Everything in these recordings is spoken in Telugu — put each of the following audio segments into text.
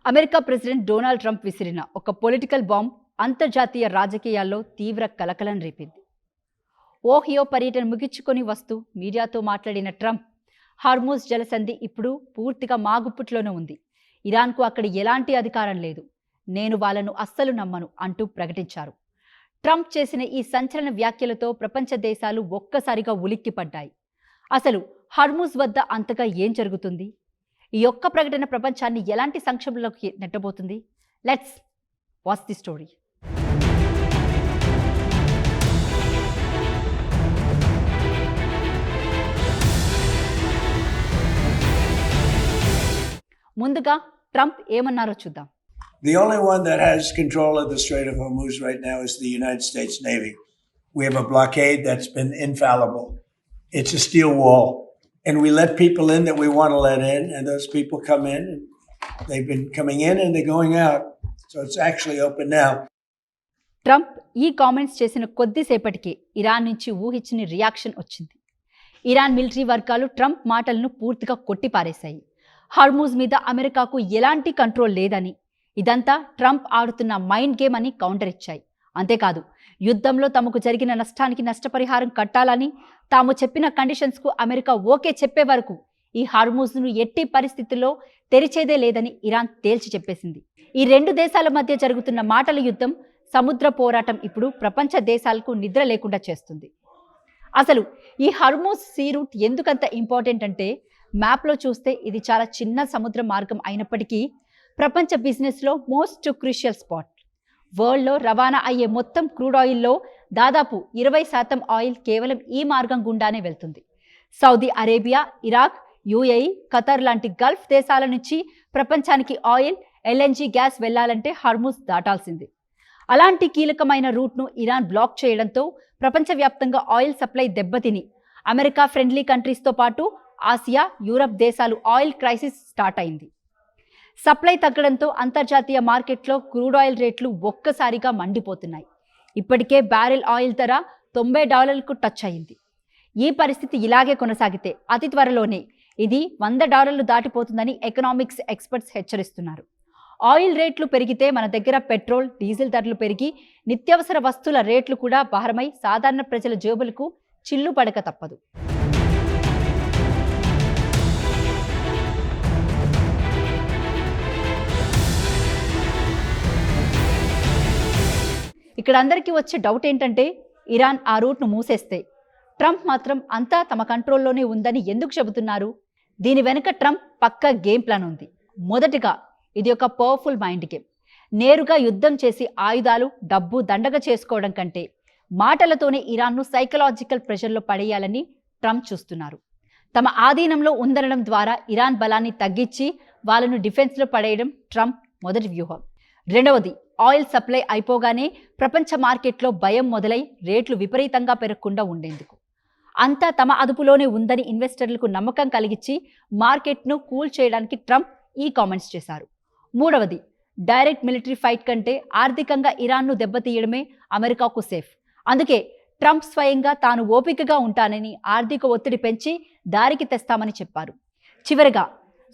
అమెరికా ప్రెసిడెంట్ డొనాల్డ్ ట్రంప్ విసిరిన ఒక పొలిటికల్ బాంబ్ అంతర్జాతీయ రాజకీయాల్లో తీవ్ర కలకలం రేపింది. ఓహియో పర్యటన ముగించుకొని వస్తూ మీడియాతో మాట్లాడిన ట్రంప్, హార్మూజ్ జలసంధి ఇప్పుడు పూర్తిగా మాగుపుట్లోనే ఉంది, ఇరాన్కు అక్కడ ఎలాంటి అధికారం లేదు, నేను వాళ్ళను అస్సలు నమ్మను అంటూ ప్రకటించారు. ట్రంప్ చేసిన ఈ సంచలన వ్యాఖ్యలతో ప్రపంచ దేశాలు ఒక్కసారిగా ఉలిక్కిపడ్డాయి. అసలు హార్మూజ్ వద్ద అంతగా ఏం జరుగుతుంది? ఈ ఒక్క ప్రకటన ప్రపంచాన్ని ఎలాంటి సంక్షోభంలోకి నెట్టబోతుంది? Let's watch the story. ముందుగా ట్రంప్ ఏమన్నారో చూద్దాం. The only one that has control of the Strait of Hormuz right now is the United States Navy. We have a blockade that's been infallible. It's a steel wall. And we let people in that we want to let in, and those people come in, and they've been coming in and they're going out. So it's actually open now. Trump ఈ కామెంట్స్ చేసిన కొద్దిసేపటికి ఇరాన్ నుంచి ఊహించని రియాక్షన్ వచ్చింది. ఇరాన్ మిలిటరీ వర్గాలు ట్రంప్ మాటలను పూర్తిగా కొట్టిపారేశాయి. హార్మూజ్ మీద అమెరికాకు ఎలాంటి కంట్రోల్ లేదని, ఇదంతా ట్రంప్ ఆడుతున్న మైండ్ గేమ్ అని కౌంటర్ ఇచ్చాయి. అంతేకాదు, యుద్ధంలో తమకు జరిగిన నష్టానికి నష్టపరిహారం కట్టాలని, తాము చెప్పిన కండిషన్స్కు అమెరికా ఓకే చెప్పే వరకు ఈ హార్మూజ్ను ఎట్టి పరిస్థితుల్లో తెరిచేదే లేదని ఇరాన్ తేల్చి చెప్పేసింది. ఈ రెండు దేశాల మధ్య జరుగుతున్న మాటల యుద్ధం, సముద్ర పోరాటం ఇప్పుడు ప్రపంచ దేశాలకు నిద్ర లేకుండా చేస్తుంది. అసలు ఈ హార్మూజ్ సీ రూట్ ఎందుకంత ఇంపార్టెంట్ అంటే, మ్యాప్లో చూస్తే ఇది చాలా చిన్న సముద్ర మార్గం అయినప్పటికీ ప్రపంచ బిజినెస్లో మోస్ట్ క్రూషియల్ స్పాట్. వరల్డ్లో రవాణా అయ్యే మొత్తం క్రూడ్ ఆయిల్లో దాదాపు 20% ఆయిల్ కేవలం ఈ మార్గం గుండానే వెళ్తుంది. Saudi Arabia, Iraq, UAE, Qatar లాంటి గల్ఫ్ దేశాల నుంచి ప్రపంచానికి ఆయిల్, ఎల్ఎన్జీ గ్యాస్ వెళ్లాలంటే హార్మూజ్ దాటాల్సింది. అలాంటి కీలకమైన రూట్ను ఇరాన్ బ్లాక్ చేయడంతో ప్రపంచవ్యాప్తంగా ఆయిల్ సప్లై దెబ్బతిని అమెరికా ఫ్రెండ్లీ కంట్రీస్తో పాటు ఆసియా, యూరప్ దేశాలు ఆయిల్ క్రైసిస్ స్టార్ట్ అయింది. సప్లై తగ్గడంతో అంతర్జాతీయ మార్కెట్లో క్రూడ్ ఆయిల్ రేట్లు ఒక్కసారిగా మండిపోతున్నాయి. ఇప్పటికే బ్యారెల్ ఆయిల్ ధర $90కు టచ్ అయింది. ఈ పరిస్థితి ఇలాగే కొనసాగితే అతి త్వరలోనే ఇది $100 దాటిపోతుందని ఎకనామిక్స్ ఎక్స్పర్ట్స్ హెచ్చరిస్తున్నారు. ఆయిల్ రేట్లు పెరిగితే మన దగ్గర పెట్రోల్, డీజిల్ ధరలు పెరిగి నిత్యావసర వస్తువుల రేట్లు కూడా భారమై సాధారణ ప్రజల జేబులకు చిల్లు పడక తప్పదు. ఇక్కడ అందరికీ వచ్చే డౌట్ ఏంటంటే, ఇరాన్ ఆ రూట్ను మూసేస్తే ట్రంప్ మాత్రం అంతా తమ కంట్రోల్లోనే ఉందని ఎందుకు చెబుతున్నారు? దీని వెనుక ట్రంప్ పక్కా గేమ్ ప్లాన్ ఉంది. మొదటిగా, ఇది ఒక పవర్ఫుల్ మైండ్ గేమ్. నేరుగా యుద్ధం చేసి ఆయుధాలు, డబ్బు దండగ చేసుకోవడం కంటే మాటలతోనే ఇరాన్ను సైకలాజికల్ ప్రెషర్లో పడేయాలని ట్రంప్ చూస్తున్నారు. తమ ఆధీనంలో ఉందనడం ద్వారా ఇరాన్ బలాన్ని తగ్గించి వాళ్ళను డిఫెన్స్లో పడేయడం ట్రంప్ మొదటి వ్యూహం. రెండవది, ఆయిల్ సప్లై అయిపోగానే ప్రపంచ మార్కెట్లో భయం మొదలై రేట్లు విపరీతంగా పెరగకుండా ఉండేందుకు. అంతా తమ అదుపులోనే ఉందని ఇన్వెస్టర్లకు నమ్మకం కలిగించి మార్కెట్ను కూల్ చేయడానికి ట్రంప్ ఈ కామెంట్స్ చేశారు. మూడవది, డైరెక్ట్ మిలిటరీ ఫైట్ కంటే ఆర్థికంగా ఇరాన్ను దెబ్బతీయడమే అమెరికాకు సేఫ్. అందుకే ట్రంప్ స్వయంగా తాను ఓపికగా ఉంటానని, ఆర్థిక ఒత్తిడి పెంచి దారికి తెస్తామని చెప్పారు. చివరిగా,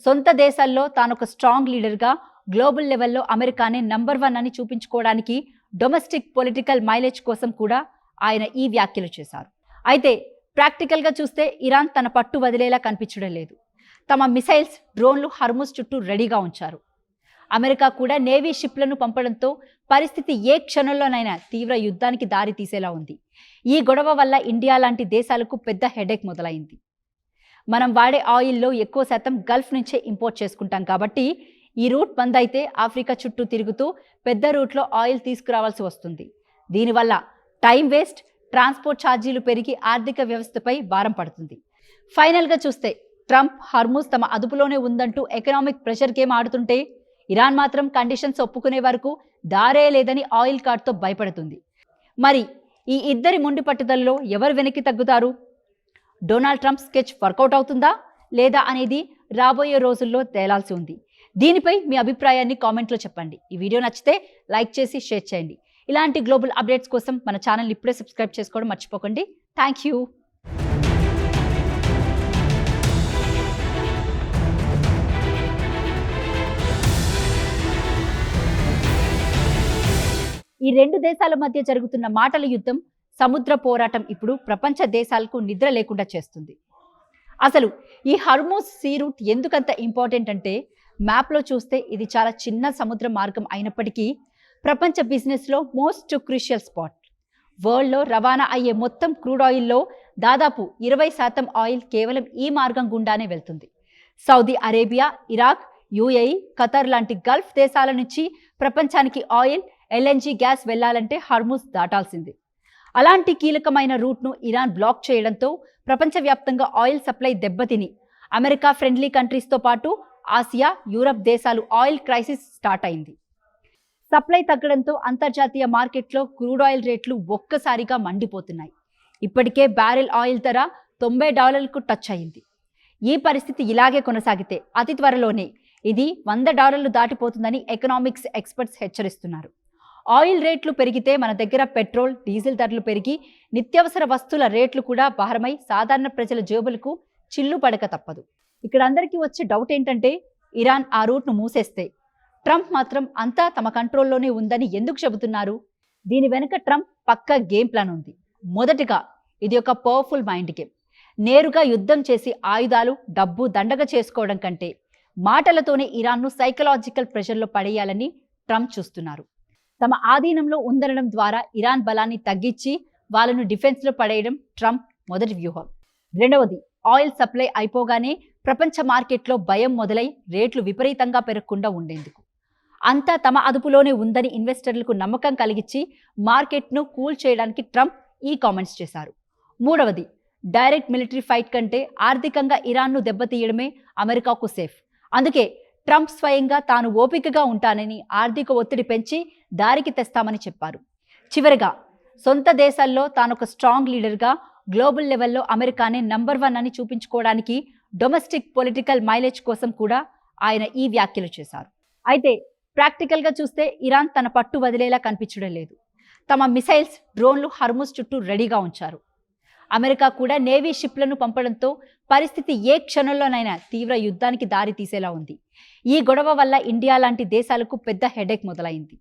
సొంత దేశాల్లో తానొక స్ట్రాంగ్ లీడర్గా గ్లోబల్ లెవెల్లో అమెరికానే నంబర్ 1 అని చూపించుకోవడానికి డొమెస్టిక్ పొలిటికల్ మైలేజ్ కోసం కూడా ఆయన ఈ వ్యాఖ్యలు చేశారు. అయితే ప్రాక్టికల్గా చూస్తే ఇరాన్ తన పట్టు వదిలేలా కనిపించడం లేదు. తమ మిసైల్స్, డ్రోన్లు హార్మూజ్ చుట్టూ రెడీగా ఉంచారు. అమెరికా కూడా నేవీ షిప్లను పంపడంతో పరిస్థితి ఏ క్షణంలోనైనా తీవ్ర యుద్ధానికి దారి తీసేలా ఉంది. ఈ గొడవ వల్ల ఇండియా లాంటి దేశాలకు పెద్ద హెడేక్ మొదలైంది. మనం వాడే ఆయిల్లో ఎక్కువ శాతం గల్ఫ్ నుంచే ఇంపోర్ట్ చేసుకుంటాం కాబట్టి ఈ రూట్ బంద్ అయితే ఆఫ్రికా చుట్టూ తిరుగుతూ పెద్ద రూట్లో ఆయిల్ తీసుకురావాల్సి వస్తుంది. దీనివల్ల టైం వేస్ట్, ట్రాన్స్పోర్ట్ ఛార్జీలు పెరిగి ఆర్థిక వ్యవస్థపై భారం పడుతుంది. ఫైనల్గా చూస్తే ట్రంప్ హార్మూజ్ తమ అదుపులోనే ఉందంటూ ఎకనామిక్ ప్రెషర్ గేమ్ ఆడుతుంటే, ఇరాన్ మాత్రం కండిషన్స్ ఒప్పుకునే వరకు దారే లేదని ఆయిల్ కార్డ్తో భయపడుతుంది. మరి ఈ ఇద్దరి మొండి పట్టుదలలో ఎవరు వెనక్కి తగ్గుతారు? డొనాల్డ్ ట్రంప్ స్కెచ్ వర్కౌట్ అవుతుందా లేదా అనేది రాబోయే రోజుల్లో తేలాల్సి ఉంది. దీనిపై మీ అభిప్రాయాన్ని కామెంట్లో చెప్పండి. ఈ వీడియో నచ్చితే లైక్ చేసి షేర్ చేయండి. ఇలాంటి గ్లోబల్ అప్డేట్స్ కోసం మన ఛానల్ ఇప్పుడే సబ్స్క్రైబ్ చేసుకోవడం మర్చిపోకండి. Thank you. ఈ రెండు దేశాల మధ్య జరుగుతున్న మాటల యుద్ధం, సముద్ర పోరాటం ఇప్పుడు ప్రపంచ దేశాలకు నిద్ర లేకుండా చేస్తుంది. అసలు ఈ హర్మూజ్ సీ రూట్ ఎందుకంత ఇంపార్టెంట్ అంటే, మ్యాప్లో చూస్తే ఇది చాలా చిన్న సముద్ర మార్గం అయినప్పటికీ ప్రపంచ బిజినెస్లో మోస్ట్ క్రూషియల్ స్పాట్. వరల్డ్లో రవాణా అయ్యే మొత్తం క్రూడ్ ఆయిల్లో దాదాపు 20% ఆయిల్ కేవలం ఈ మార్గం గుండానే వెళ్తుంది. Saudi Arabia, Iraq, UAE, Qatar లాంటి గల్ఫ్ దేశాల నుంచి ప్రపంచానికి ఆయిల్, ఎల్ఎన్జీ గ్యాస్ వెళ్లాలంటే హర్మూజ్ దాటాల్సింది. అలాంటి కీలకమైన రూట్ను ఇరాన్ బ్లాక్ చేయడంతో ప్రపంచవ్యాప్తంగా ఆయిల్ సప్లై దెబ్బతిని అమెరికా ఫ్రెండ్లీ కంట్రీస్తో పాటు ఆసియా, యూరప్ దేశాలు ఆయిల్ క్రైసిస్ స్టార్ట్ అయింది. సప్లై తగ్గడంతో అంతర్జాతీయ మార్కెట్లో క్రూడ్ ఆయిల్ రేట్లు ఒక్కసారిగా మండిపోతున్నాయి. ఇప్పటికే బ్యారెల్ ఆయిల్ ధర $90కు టచ్ అయింది. ఈ పరిస్థితి ఇలాగే కొనసాగితే అతి త్వరలోనే ఇది $100 దాటిపోతుందని ఎకనామిక్స్ ఎక్స్పర్ట్స్ హెచ్చరిస్తున్నారు. ఆయిల్ రేట్లు పెరిగితే మన దగ్గర పెట్రోల్, డీజిల్ ధరలు పెరిగి నిత్యావసర వస్తువుల రేట్లు కూడా భారమై సాధారణ ప్రజల జేబులకు చిల్లు పడక తప్పదు. ఇక్కడ అందరికీ వచ్చే డౌట్ ఏంటంటే, ఇరాన్ ఆ రూట్ను మూసేస్తే ట్రంప్ మాత్రం అంతా తమ కంట్రోల్లోనే ఉందని ఎందుకు చెబుతున్నారు? దీని వెనుక ట్రంప్ పక్కా గేమ్ ప్లాన్ ఉంది. మొదటిగా, ఇది ఒక పవర్ఫుల్ మైండ్ గేమ్. నేరుగా యుద్ధం చేసి ఆయుధాలు, డబ్బు దండగ చేసుకోవడం కంటే మాటలతోనే ఇరాన్ను సైకలాజికల్ ప్రెషర్లో పడేయాలని ట్రంప్ చూస్తున్నారు. తమ ఆధీనంలో ఉందనడం ద్వారా ఇరాన్ బలాన్ని తగ్గించి వాళ్ళను డిఫెన్స్లో పడేయడం ట్రంప్ మొదటి వ్యూహం. రెండవది, ఆయిల్ సప్లై అయిపోగానే ప్రపంచ మార్కెట్లో భయం మొదలై రేట్లు విపరీతంగా పెరగకుండా ఉండేందుకు. అంతా తమ అదుపులోనే ఉందని ఇన్వెస్టర్లకు నమ్మకం కలిగించి మార్కెట్ను కూల్ చేయడానికి ట్రంప్ ఈ కామెంట్స్ చేశారు. మూడవది, డైరెక్ట్ మిలిటరీ ఫైట్ కంటే ఆర్థికంగా ఇరాన్ను దెబ్బతీయడమే అమెరికాకు సేఫ్. అందుకే ట్రంప్ స్వయంగా తాను ఓపికగా ఉంటానని, ఆర్థిక ఒత్తిడి పెంచి దారికి తెస్తామని చెప్పారు. చివరిగా, సొంత దేశాల్లో తానొక స్ట్రాంగ్ లీడర్గా గ్లోబల్ లెవెల్లో అమెరికానే నంబర్ 1 అని చూపించుకోవడానికి డొమెస్టిక్ పొలిటికల్ మైలేజ్ కోసం కూడా ఆయన ఈ వ్యాఖ్యలు చేశారు. అయితే ప్రాక్టికల్గా చూస్తే ఇరాన్ తన పట్టు వదిలేలా కనిపించడం లేదు. తమ మిసైల్స్, డ్రోన్లు హర్మూజ్ చుట్టూ రెడీగా ఉంచారు. అమెరికా కూడా నేవీ షిప్లను పంపడంతో పరిస్థితి ఏ క్షణంలోనైనా తీవ్ర యుద్ధానికి దారి తీసేలా ఉంది. ఈ గొడవ వల్ల ఇండియా లాంటి దేశాలకు పెద్ద హెడేక్ మొదలైంది.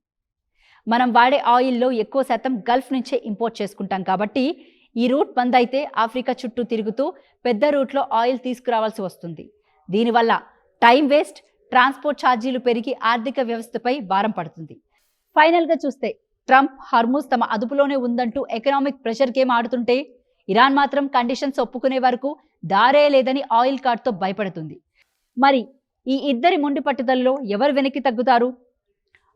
మనం వాడే ఆయిల్లో ఎక్కువ శాతం గల్ఫ్ నుంచే ఇంపోర్ట్ చేసుకుంటాం కాబట్టి ఈ రూట్ బంద్ అయితే ఆఫ్రికా చుట్టూ తిరుగుతూ పెద్ద రూట్లో ఆయిల్ తీసుకురావాల్సి వస్తుంది. దీనివల్ల టైం వేస్ట్, ట్రాన్స్పోర్ట్ ఛార్జీలు పెరిగి ఆర్థిక వ్యవస్థపై భారం పడుతుంది. ఫైనల్గా చూస్తే ట్రంప్ హర్మూజ్ తమ అదుపులోనే ఉందంటూ ఎకనామిక్ ప్రెషర్ గేమ్ ఆడుతుంటే ఇరాన్ మాత్రం కండిషన్స్ ఒప్పుకునే వరకు దారే లేదని ఆయిల్ కార్డ్తో భయపడుతుంది. మరి ఈ ఇద్దరి మొండి పట్టుదలలో ఎవరు వెనక్కి తగ్గుతారు?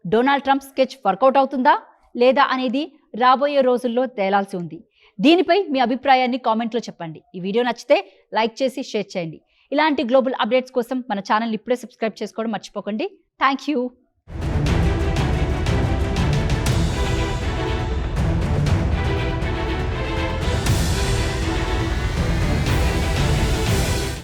డొనాల్డ్ ట్రంప్ స్కెచ్ వర్కౌట్ అవుతుందా లేదా అనేది రాబోయే రోజుల్లో తేలాల్సి ఉంది. దీనిపై మీ అభిప్రాయాన్ని కామెంట్లో చెప్పండి. ఈ వీడియో నచ్చితే లైక్ చేసి షేర్ చేయండి. ఇలాంటి గ్లోబల్ అప్డేట్స్ కోసం మన ఛానల్ ఇప్పుడే సబ్స్క్రైబ్ చేసుకోవడం మర్చిపోకండి. Thank you.